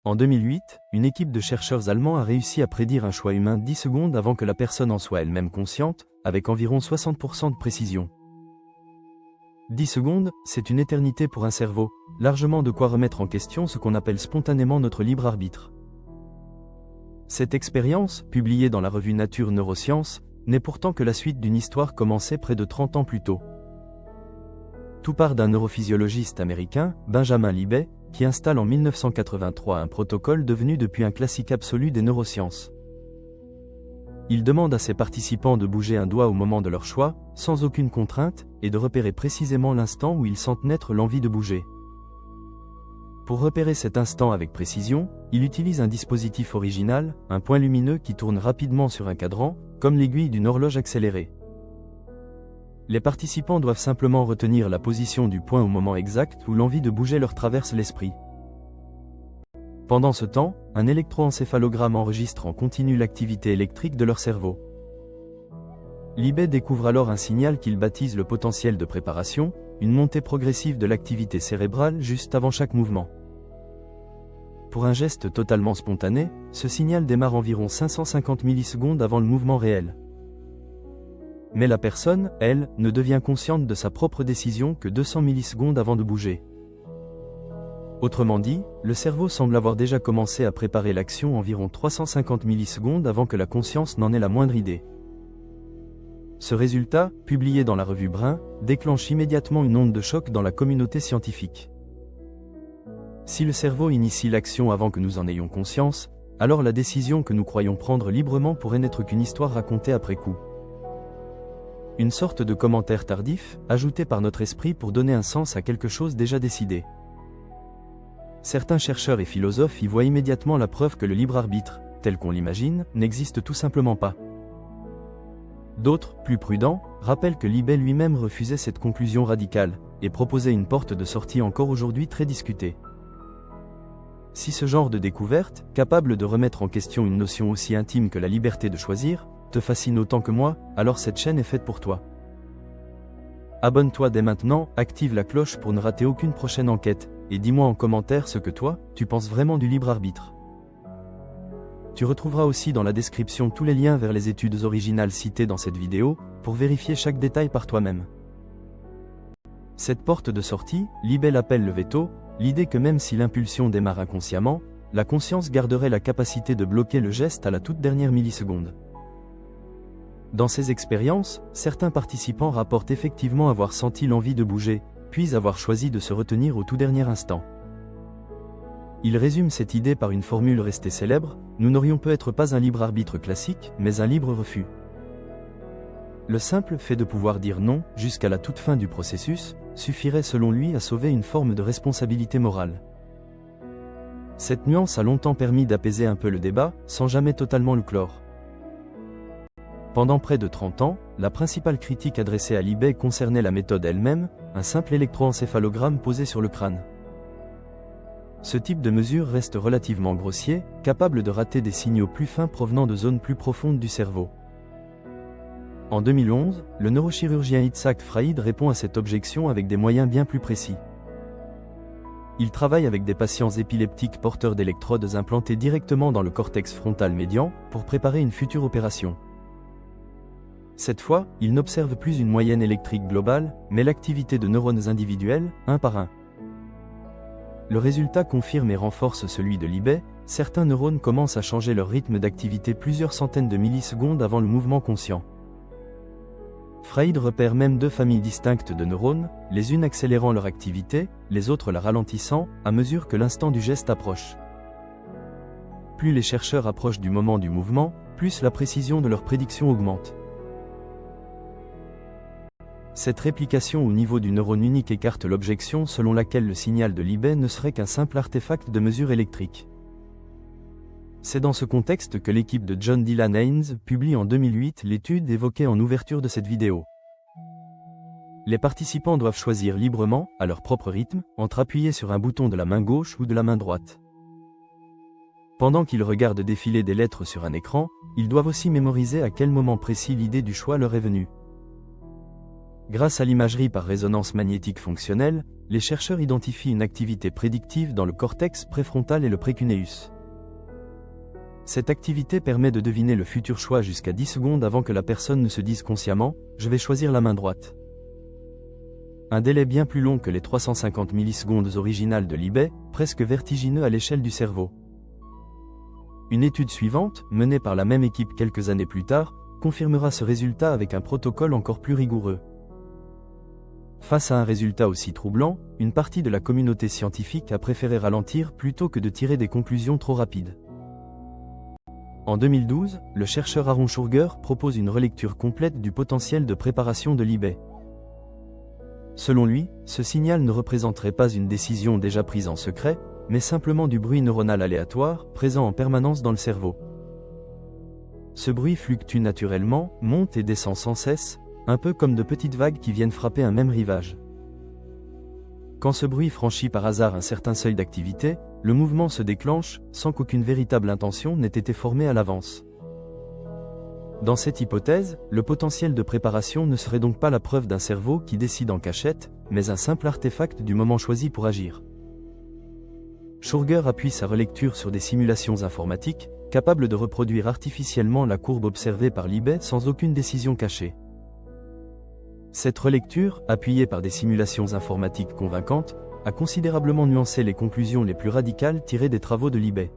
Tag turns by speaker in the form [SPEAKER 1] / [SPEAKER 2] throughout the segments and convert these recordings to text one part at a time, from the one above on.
[SPEAKER 1] En 2008, une équipe de chercheurs allemands a réussi à prédire un choix humain 10 secondes avant que la personne en soit elle-même consciente, avec environ 60% de précision. 10 secondes, c'est une éternité pour un cerveau, largement de quoi remettre en question ce qu'on appelle spontanément notre libre arbitre. Cette expérience, publiée dans la revue Nature Neurosciences, n'est pourtant que la suite d'une histoire commencée près de 30 ans plus tôt. Tout part d'un neurophysiologiste américain, Benjamin Libet, qui installe en 1983 un protocole devenu depuis un classique absolu des neurosciences. Il demande à ses participants de bouger un doigt au moment de leur choix, sans aucune contrainte, et de repérer précisément l'instant où ils sentent naître l'envie de bouger. Pour repérer cet instant avec précision, il utilise un dispositif original, un point lumineux qui tourne rapidement sur un cadran, comme l'aiguille d'une horloge accélérée. Les participants doivent simplement retenir la position du point au moment exact où l'envie de bouger leur traverse l'esprit. Pendant ce temps, un électroencéphalogramme enregistre en continu l'activité électrique de leur cerveau. Libet découvre alors un signal qu'il baptise le potentiel de préparation, une montée progressive de l'activité cérébrale juste avant chaque mouvement. Pour un geste totalement spontané, ce signal démarre environ 550 millisecondes avant le mouvement réel. Mais la personne, elle, ne devient consciente de sa propre décision que 200 millisecondes avant de bouger. Autrement dit, le cerveau semble avoir déjà commencé à préparer l'action environ 350 millisecondes avant que la conscience n'en ait la moindre idée. Ce résultat, publié dans la revue Brain, déclenche immédiatement une onde de choc dans la communauté scientifique. Si le cerveau initie l'action avant que nous en ayons conscience, alors la décision que nous croyons prendre librement pourrait n'être qu'une histoire racontée après coup. Une sorte de commentaire tardif, ajouté par notre esprit pour donner un sens à quelque chose déjà décidé. Certains chercheurs et philosophes y voient immédiatement la preuve que le libre arbitre, tel qu'on l'imagine, n'existe tout simplement pas. D'autres, plus prudents, rappellent que Libet lui-même refusait cette conclusion radicale, et proposait une porte de sortie encore aujourd'hui très discutée. Si ce genre de découverte, capable de remettre en question une notion aussi intime que la liberté de choisir, te fascine autant que moi, alors cette chaîne est faite pour toi. Abonne-toi dès maintenant, active la cloche pour ne rater aucune prochaine enquête, et dis-moi en commentaire ce que toi, tu penses vraiment du libre arbitre. Tu retrouveras aussi dans la description tous les liens vers les études originales citées dans cette vidéo, pour vérifier chaque détail par toi-même. Cette porte de sortie, Libet l'appelle le veto, l'idée que même si l'impulsion démarre inconsciemment, la conscience garderait la capacité de bloquer le geste à la toute dernière milliseconde. Dans ces expériences, certains participants rapportent effectivement avoir senti l'envie de bouger, puis avoir choisi de se retenir au tout dernier instant. Ils résument cette idée par une formule restée célèbre: nous n'aurions peut-être pas un libre arbitre classique, mais un libre refus. Le simple fait de pouvoir dire non, jusqu'à la toute fin du processus, suffirait selon lui à sauver une forme de responsabilité morale. Cette nuance a longtemps permis d'apaiser un peu le débat, sans jamais totalement le clore. Pendant près de 30 ans, la principale critique adressée à Libet concernait la méthode elle-même, un simple électroencéphalogramme posé sur le crâne. Ce type de mesure reste relativement grossier, capable de rater des signaux plus fins provenant de zones plus profondes du cerveau. En 2011, le neurochirurgien Itzhak Fried répond à cette objection avec des moyens bien plus précis. Il travaille avec des patients épileptiques porteurs d'électrodes implantées directement dans le cortex frontal médian, pour préparer une future opération. Cette fois, il n'observe plus une moyenne électrique globale, mais l'activité de neurones individuels, un par un. Le résultat confirme et renforce celui de Libet, certains neurones commencent à changer leur rythme d'activité plusieurs centaines de millisecondes avant le mouvement conscient. Fried repère même deux familles distinctes de neurones, les unes accélérant leur activité, les autres la ralentissant, à mesure que l'instant du geste approche. Plus les chercheurs approchent du moment du mouvement, plus la précision de leurs prédictions augmente. Cette réplication au niveau du neurone unique écarte l'objection selon laquelle le signal de Libet ne serait qu'un simple artefact de mesure électrique. C'est dans ce contexte que l'équipe de John Dylan Haynes publie en 2008 l'étude évoquée en ouverture de cette vidéo. Les participants doivent choisir librement, à leur propre rythme, entre appuyer sur un bouton de la main gauche ou de la main droite. Pendant qu'ils regardent défiler des lettres sur un écran, ils doivent aussi mémoriser à quel moment précis l'idée du choix leur est venue. Grâce à l'imagerie par résonance magnétique fonctionnelle, les chercheurs identifient une activité prédictive dans le cortex préfrontal et le précuneus. Cette activité permet de deviner le futur choix jusqu'à 10 secondes avant que la personne ne se dise consciemment « je vais choisir la main droite ». Un délai bien plus long que les 350 millisecondes originales de l'eBay, presque vertigineux à l'échelle du cerveau. Une étude suivante, menée par la même équipe quelques années plus tard, confirmera ce résultat avec un protocole encore plus rigoureux. Face à un résultat aussi troublant, une partie de la communauté scientifique a préféré ralentir plutôt que de tirer des conclusions trop rapides. En 2012, le chercheur Aaron Schurger propose une relecture complète du potentiel de préparation de l'eBay. Selon lui, ce signal ne représenterait pas une décision déjà prise en secret, mais simplement du bruit neuronal aléatoire, présent en permanence dans le cerveau. Ce bruit fluctue naturellement, monte et descend sans cesse, un peu comme de petites vagues qui viennent frapper un même rivage. Quand ce bruit franchit par hasard un certain seuil d'activité, le mouvement se déclenche, sans qu'aucune véritable intention n'ait été formée à l'avance. Dans cette hypothèse, le potentiel de préparation ne serait donc pas la preuve d'un cerveau qui décide en cachette, mais un simple artefact du moment choisi pour agir. Schurger appuie sa relecture sur des simulations informatiques, capables de reproduire artificiellement la courbe observée par l'eBay sans aucune décision cachée. Cette relecture, appuyée par des simulations informatiques convaincantes, a considérablement nuancé les conclusions les plus radicales tirées des travaux de l'eBay.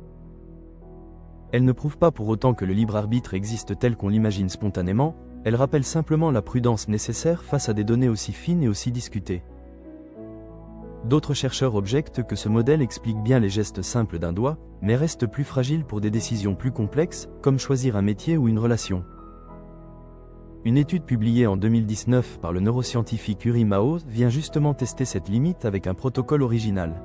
[SPEAKER 1] Elle ne prouve pas pour autant que le libre arbitre existe tel qu'on l'imagine spontanément, elle rappelle simplement la prudence nécessaire face à des données aussi fines et aussi discutées. D'autres chercheurs objectent que ce modèle explique bien les gestes simples d'un doigt, mais reste plus fragile pour des décisions plus complexes, comme choisir un métier ou une relation. Une étude publiée en 2019 par le neuroscientifique Uri Mao vient justement tester cette limite avec un protocole original.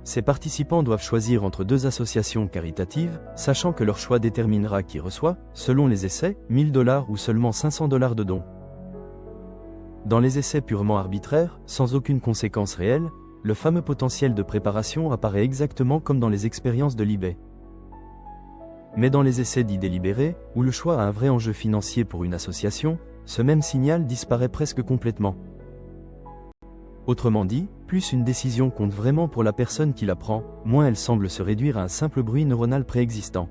[SPEAKER 1] Ces participants doivent choisir entre deux associations caritatives, sachant que leur choix déterminera qui reçoit, selon les essais, 1000 $ ou seulement 500 $ de dons. Dans les essais purement arbitraires, sans aucune conséquence réelle, le fameux potentiel de préparation apparaît exactement comme dans les expériences de l'eBay. Mais dans les essais dits délibérés, où le choix a un vrai enjeu financier pour une association, ce même signal disparaît presque complètement. Autrement dit, plus une décision compte vraiment pour la personne qui la prend, moins elle semble se réduire à un simple bruit neuronal préexistant.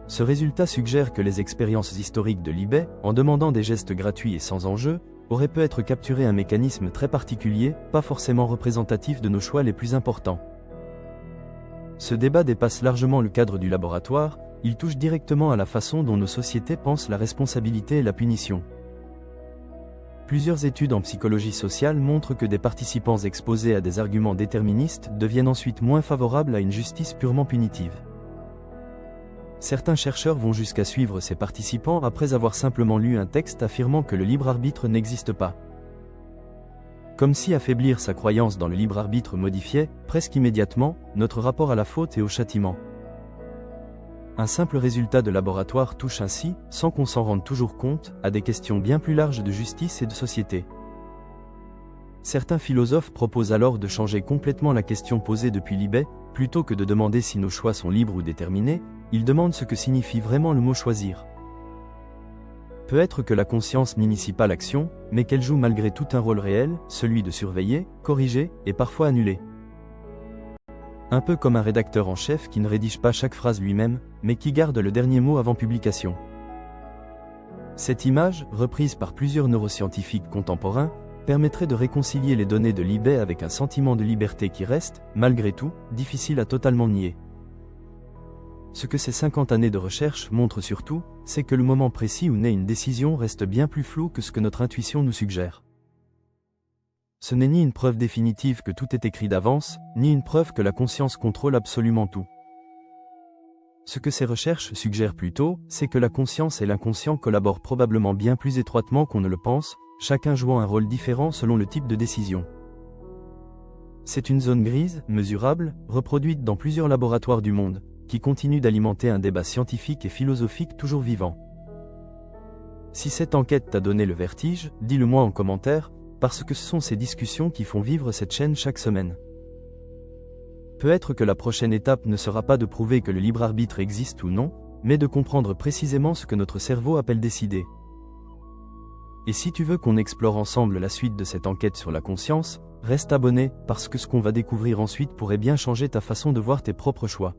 [SPEAKER 1] Ce résultat suggère que les expériences historiques de l'eBay, en demandant des gestes gratuits et sans enjeu, auraient pu être capturé un mécanisme très particulier, pas forcément représentatif de nos choix les plus importants. Ce débat dépasse largement le cadre du laboratoire, il touche directement à la façon dont nos sociétés pensent la responsabilité et la punition. Plusieurs études en psychologie sociale montrent que des participants exposés à des arguments déterministes deviennent ensuite moins favorables à une justice purement punitive. Certains chercheurs vont jusqu'à suivre ces participants après avoir simplement lu un texte affirmant que le libre arbitre n'existe pas. Comme si affaiblir sa croyance dans le libre arbitre modifiait, presque immédiatement, notre rapport à la faute et au châtiment. Un simple résultat de laboratoire touche ainsi, sans qu'on s'en rende toujours compte, à des questions bien plus larges de justice et de société. Certains philosophes proposent alors de changer complètement la question posée depuis l'eBay, plutôt que de demander si nos choix sont libres ou déterminés, ils demandent ce que signifie vraiment le mot choisir. Peut-être que la conscience n'initie pas l'action, mais qu'elle joue malgré tout un rôle réel, celui de surveiller, corriger, et parfois annuler. Un peu comme un rédacteur en chef qui ne rédige pas chaque phrase lui-même, mais qui garde le dernier mot avant publication. Cette image, reprise par plusieurs neuroscientifiques contemporains, permettrait de réconcilier les données de l'eBay avec un sentiment de liberté qui reste, malgré tout, difficile à totalement nier. Ce que ces 50 années de recherche montrent surtout, c'est que le moment précis où naît une décision reste bien plus flou que ce que notre intuition nous suggère. Ce n'est ni une preuve définitive que tout est écrit d'avance, ni une preuve que la conscience contrôle absolument tout. Ce que ces recherches suggèrent plutôt, c'est que la conscience et l'inconscient collaborent probablement bien plus étroitement qu'on ne le pense, chacun jouant un rôle différent selon le type de décision. C'est une zone grise, mesurable, reproduite dans plusieurs laboratoires du monde, qui continue d'alimenter un débat scientifique et philosophique toujours vivant. Si cette enquête t'a donné le vertige, dis-le moi en commentaire, parce que ce sont ces discussions qui font vivre cette chaîne chaque semaine. Peut-être que la prochaine étape ne sera pas de prouver que le libre arbitre existe ou non, mais de comprendre précisément ce que notre cerveau appelle décider. Et si tu veux qu'on explore ensemble la suite de cette enquête sur la conscience, reste abonné, parce que ce qu'on va découvrir ensuite pourrait bien changer ta façon de voir tes propres choix.